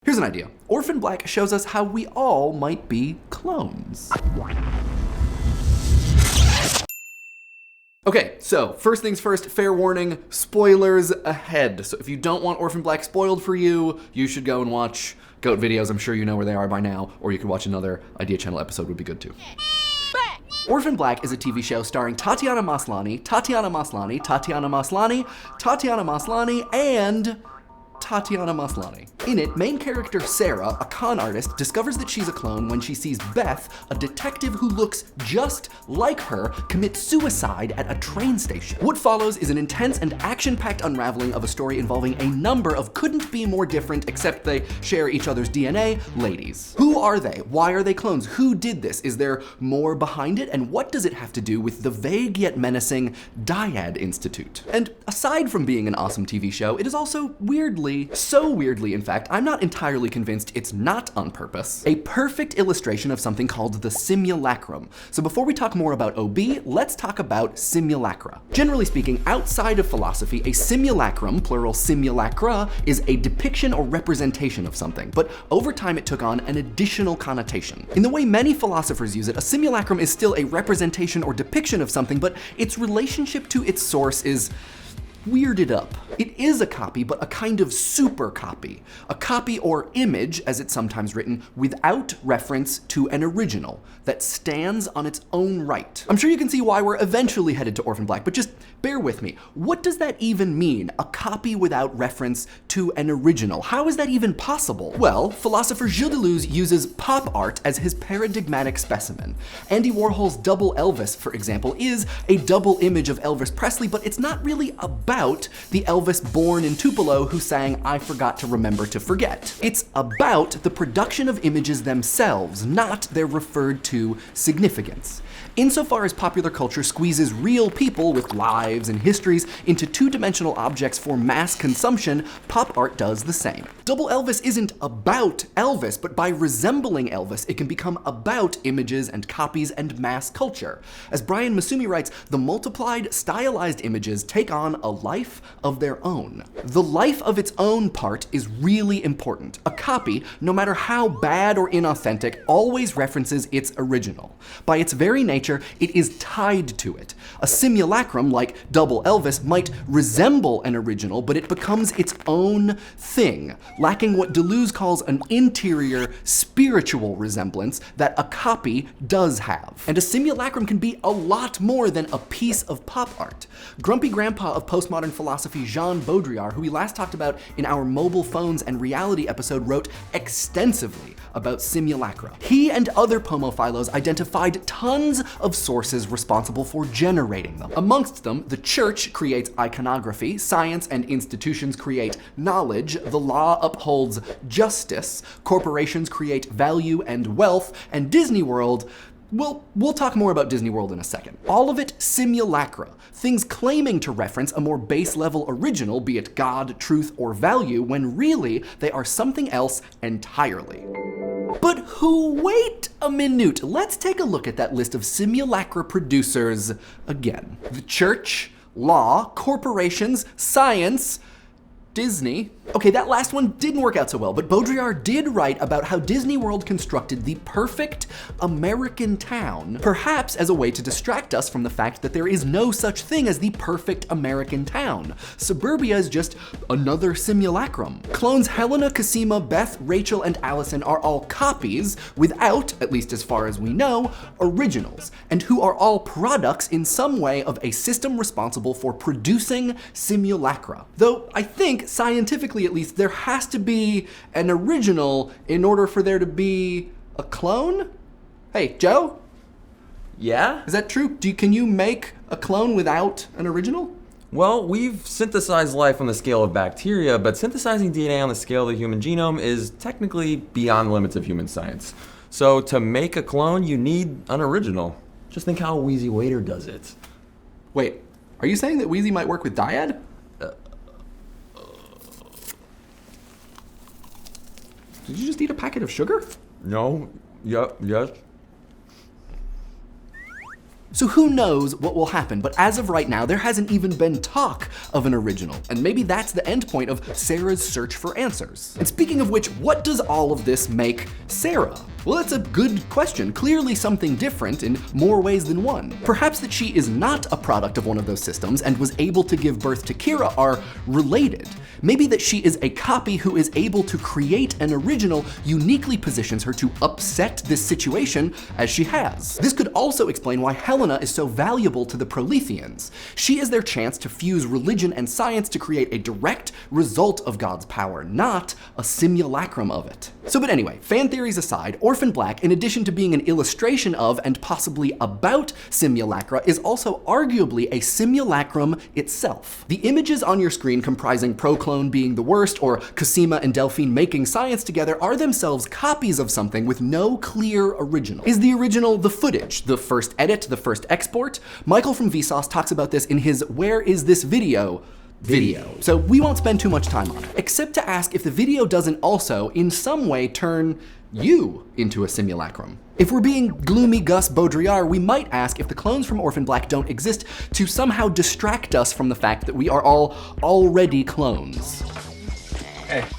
Here's an idea. Orphan Black shows us how we all might be clones. Okay, so first things first, fair warning, spoilers ahead. So if you don't want Orphan Black spoiled for you, you should go and watch GOAT videos. I'm sure you know where they are by now, or you could watch another Idea Channel episode, would be good too. Orphan Black is a TV show starring Tatiana Maslany, and Tatiana Maslany. In it, main character Sarah, a con artist, discovers that she's a clone when she sees Beth, a detective who looks just like her, commit suicide at a train station. What follows is an intense and action-packed unraveling of a story involving a number of couldn't be more different, except they share each other's DNA, ladies. Who are they? Why are they clones? Who did this? Is there more behind it? And what does it have to do with the vague yet menacing Dyad Institute? And aside from being an awesome TV show, it is also so weirdly in fact, I'm not entirely convinced it's not on purpose, a perfect illustration of something called the simulacrum. So before we talk more about OB, let's talk about simulacra. Generally speaking, outside of philosophy, a simulacrum, plural simulacra, is a depiction or representation of something. But over time it took on an additional connotation. In the way many philosophers use it, a simulacrum is still a representation or depiction of something, but its relationship to its source is weirded up. It is a copy, but a kind of super copy. A copy or image, as it's sometimes written, without reference to an original that stands on its own right. I'm sure you can see why we're eventually headed to Orphan Black, but just bear with me. What does that even mean? A copy without reference to an original? How is that even possible? Well, philosopher Gilles Deleuze uses pop art as his paradigmatic specimen. Andy Warhol's Double Elvis, for example, is a double image of Elvis Presley, but it's not really about the Elvis born in Tupelo who sang "I Forgot to Remember to Forget." It's about the production of images themselves, not their referred to significance. Insofar as popular culture squeezes real people with lives and histories into two-dimensional objects for mass consumption, pop art does the same. Double Elvis isn't about Elvis, but by resembling Elvis, it can become about images and copies and mass culture. As Brian Masumi writes, the multiplied, stylized images take on a life of their own. The life of its own part is really important. A copy, no matter how bad or inauthentic, always references its original. By its very nature, it is tied to it. A simulacrum, like Double Elvis, might resemble an original, but it becomes its own thing, lacking what Deleuze calls an interior, spiritual resemblance that a copy does have. And a simulacrum can be a lot more than a piece of pop art. Grumpy grandpa of postmodern philosophy Jean Baudrillard, who we last talked about in our mobile phones and reality episode, wrote extensively about simulacra. He and other pomophilos identified tons of sources responsible for generating them. Amongst them, the church creates iconography, science and institutions create knowledge, the law upholds justice, corporations create value and wealth, and Disney World, we'll talk more about Disney World in a second. All of it simulacra, things claiming to reference a more base level original, be it God, truth, or value, when really they are something else entirely. But wait a minute, let's take a look at that list of simulacra producers again. The church, law, corporations, science, Disney. Okay, that last one didn't work out so well, but Baudrillard did write about how Disney World constructed the perfect American town, perhaps as a way to distract us from the fact that there is no such thing as the perfect American town. Suburbia is just another simulacrum. Clones Helena, Cosima, Beth, Rachel, and Allison are all copies without, at least as far as we know, originals, and who are all products in some way of a system responsible for producing simulacra. Though I think, scientifically at least, there has to be an original in order for there to be a clone? Hey, Joe? Yeah? Is that true? Can you make a clone without an original? Well, we've synthesized life on the scale of bacteria, but synthesizing DNA on the scale of the human genome is technically beyond the limits of human science. So to make a clone, you need an original. Just think how Wheezy Waiter does it. Wait, are you saying that Wheezy might work with Dyad? Did you just eat a packet of sugar? No. Yes. So who knows what will happen, but as of right now, there hasn't even been talk of an original, and maybe that's the end point of Sarah's search for answers. And speaking of which, what does all of this make Sarah? Well, that's a good question. Clearly something different in more ways than one. Perhaps that she is not a product of one of those systems and was able to give birth to Kira are related. Maybe that she is a copy who is able to create an original uniquely positions her to upset this situation as she has. This could also explain why Helena is so valuable to the Proletheans. She is their chance to fuse religion and science to create a direct result of God's power, not a simulacrum of it. So, but anyway, fan theories aside, Orphan Black, in addition to being an illustration of and possibly about simulacra, is also arguably a simulacrum itself. The images on your screen comprising Proclone being the worst or Cosima and Delphine making science together are themselves copies of something with no clear original. Is the original the footage, the first edit, the first export? Michael from Vsauce talks about this in his Where Is This Video? So we won't spend too much time on it, except to ask if the video doesn't also, in some way, turn you into a simulacrum. If we're being gloomy Gus Baudrillard, we might ask if the clones from Orphan Black don't exist to somehow distract us from the fact that we are all already clones.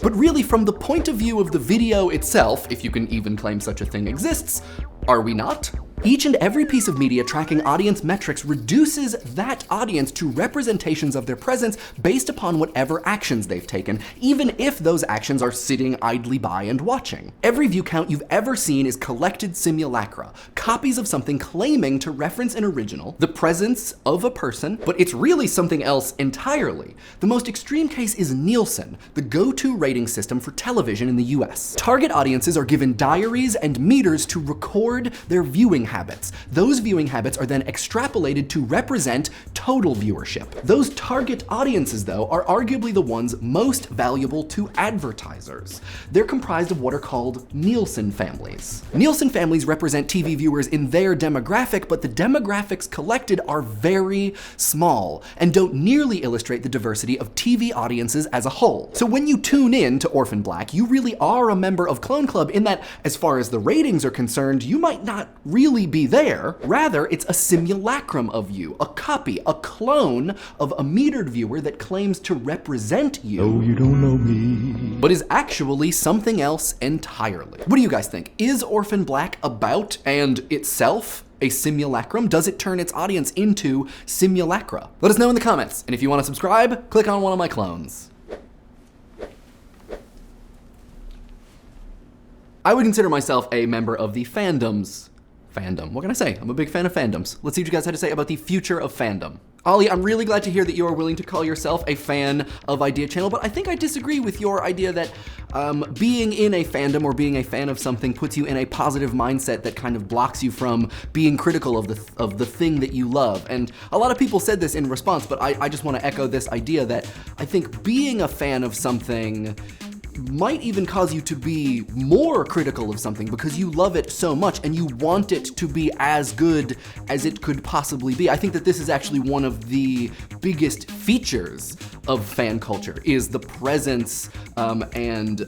But really, from the point of view of the video itself, if you can even claim such a thing exists, are we not? Each and every piece of media tracking audience metrics reduces that audience to representations of their presence based upon whatever actions they've taken, even if those actions are sitting idly by and watching. Every view count you've ever seen is collected simulacra, copies of something claiming to reference an original, the presence of a person, but it's really something else entirely. The most extreme case is Nielsen, the go-to rating system for television in the US. Target audiences are given diaries and meters to record their viewing habits. Those viewing habits are then extrapolated to represent total viewership. Those target audiences, though, are arguably the ones most valuable to advertisers. They're comprised of what are called Nielsen families. Nielsen families represent TV viewers in their demographic, but the demographics collected are very small and don't nearly illustrate the diversity of TV audiences as a whole. So when you tune in to Orphan Black, you really are a member of Clone Club in that, as far as the ratings are concerned, you might not really be there. Rather, it's a simulacrum of you, a copy, a clone of a metered viewer that claims to represent you. No, you don't know me. But is actually something else entirely. What do you guys think? Is Orphan Black about and itself a simulacrum? Does it turn its audience into simulacra? Let us know in the comments. And if you want to subscribe, click on one of my clones. I would consider myself a member of the Fandom's fandom. What can I say? I'm a big fan of fandoms. Let's see what you guys had to say about the future of fandom. Ollie, I'm really glad to hear that you are willing to call yourself a fan of Idea Channel, but I think I disagree with your idea that being in a fandom or being a fan of something puts you in a positive mindset that kind of blocks you from being critical of the thing that you love. And a lot of people said this in response, but I just want to echo this idea that I think being a fan of something might even cause you to be more critical of something because you love it so much and you want it to be as good as it could possibly be. I think that this is actually one of the biggest features of fan culture, is the presence and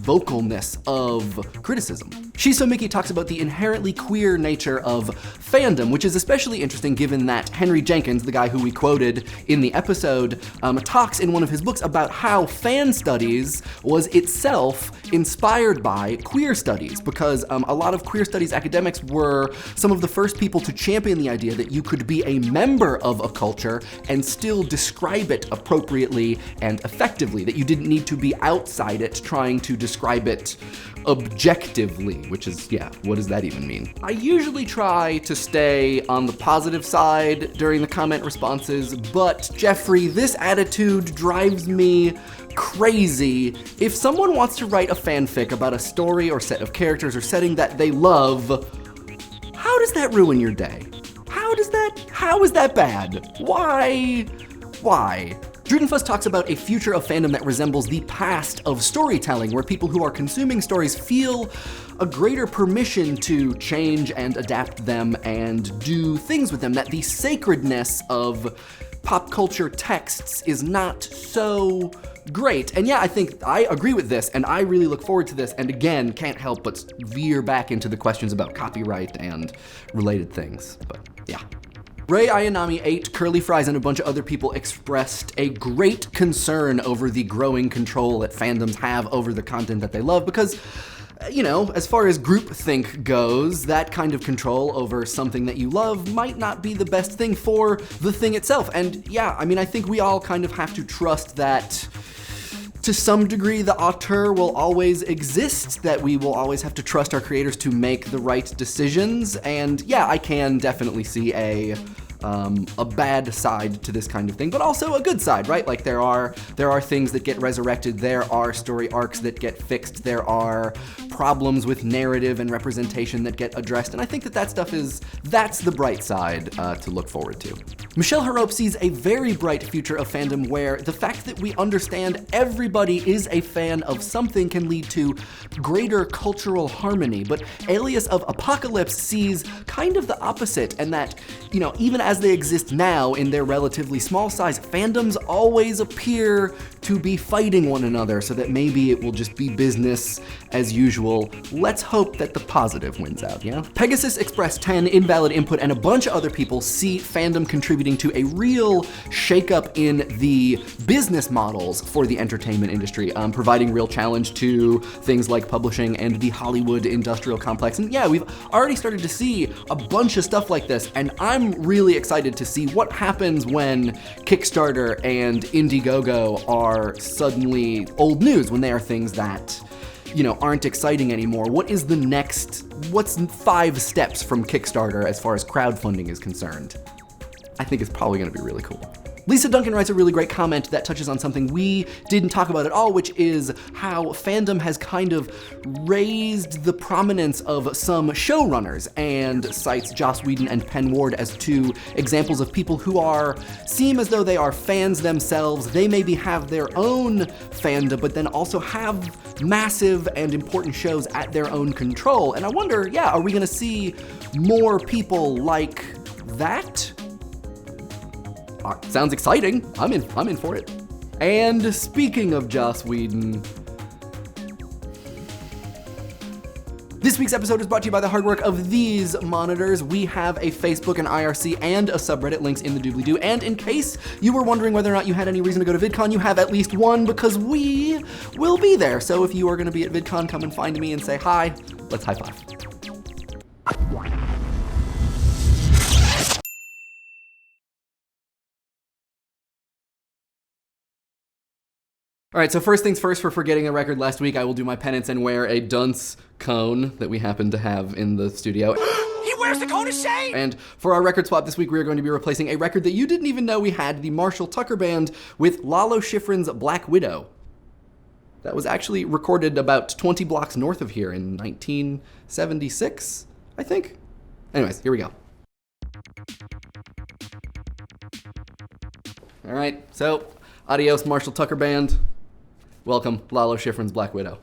vocalness of criticism. Shiso Miki talks about the inherently queer nature of fandom, which is especially interesting given that Henry Jenkins, the guy who we quoted in the episode, talks in one of his books about how fan studies was itself inspired by queer studies, because a lot of queer studies academics were some of the first people to champion the idea that you could be a member of a culture and still describe it appropriately and effectively, that you didn't need to be outside it trying to describe it objectively, which is, yeah, what does that even mean? I usually try to stay on the positive side during the comment responses, but Jeffrey, this attitude drives me crazy. If someone wants to write a fanfic about a story or set of characters or setting that they love, how does that ruin your day? How is that bad? Why? Drudenfuss talks about a future of fandom that resembles the past of storytelling, where people who are consuming stories feel a greater permission to change and adapt them and do things with them, that the sacredness of pop culture texts is not so great. And yeah, I think I agree with this, and I really look forward to this, and again, can't help but veer back into the questions about copyright and related things, but yeah. Ray Ayanami 8, Curly Fries, and a bunch of other people expressed a great concern over the growing control that fandoms have over the content that they love because, you know, as far as groupthink goes, that kind of control over something that you love might not be the best thing for the thing itself. And yeah, I mean, I think we all kind of have to trust that to some degree the auteur will always exist, that we will always have to trust our creators to make the right decisions. And yeah, I can definitely see a bad side to this kind of thing, but also a good side, right? Like there are things that get resurrected, there are story arcs that get fixed, there are problems with narrative and representation that get addressed, and I think that stuff that's the bright side to look forward to. Michelle Harope sees a very bright future of fandom where the fact that we understand everybody is a fan of something can lead to greater cultural harmony, but Alias of Apocalypse sees kind of the opposite, and that, you know, even as they exist now in their relatively small size, fandoms always appear to be fighting one another, so that maybe it will just be business as usual. Let's hope that the positive wins out, yeah? Pegasus Express 10, Invalid Input, and a bunch of other people see fandom contributing to a real shakeup in the business models for the entertainment industry, providing real challenge to things like publishing and the Hollywood industrial complex. And yeah, we've already started to see a bunch of stuff like this, and I'm really excited to see what happens when Kickstarter and Indiegogo are suddenly old news, when they are things that, you know, aren't exciting anymore. What's 5 steps from Kickstarter as far as crowdfunding is concerned? I think it's probably gonna be really cool. Lisa Duncan writes a really great comment that touches on something we didn't talk about at all, which is how fandom has kind of raised the prominence of some showrunners, and cites Joss Whedon and Penn Ward as 2 examples of people who seem as though they are fans themselves. They maybe have their own fandom, but then also have massive and important shows at their own control. And I wonder, yeah, are we gonna see more people like that? Sounds exciting. I'm in for it. And speaking of Joss Whedon, this week's episode is brought to you by the hard work of these monitors. We have a Facebook, an IRC, and a subreddit, links in the doobly-doo. And in case you were wondering whether or not you had any reason to go to VidCon, you have at least one, because we will be there. So if you are gonna be at VidCon, come and find me and say hi. Let's high five. All right, so first things first, for forgetting a record last week, I will do my penance and wear a dunce cone that we happen to have in the studio. He wears the cone of shame! And for our record swap this week, we are going to be replacing a record that you didn't even know we had, the Marshall Tucker Band, with Lalo Schifrin's Black Widow. That was actually recorded about 20 blocks north of here in 1976, I think. Anyways, here we go. All right, so adios Marshall Tucker Band. Welcome, Lalo Schifrin's Black Widow.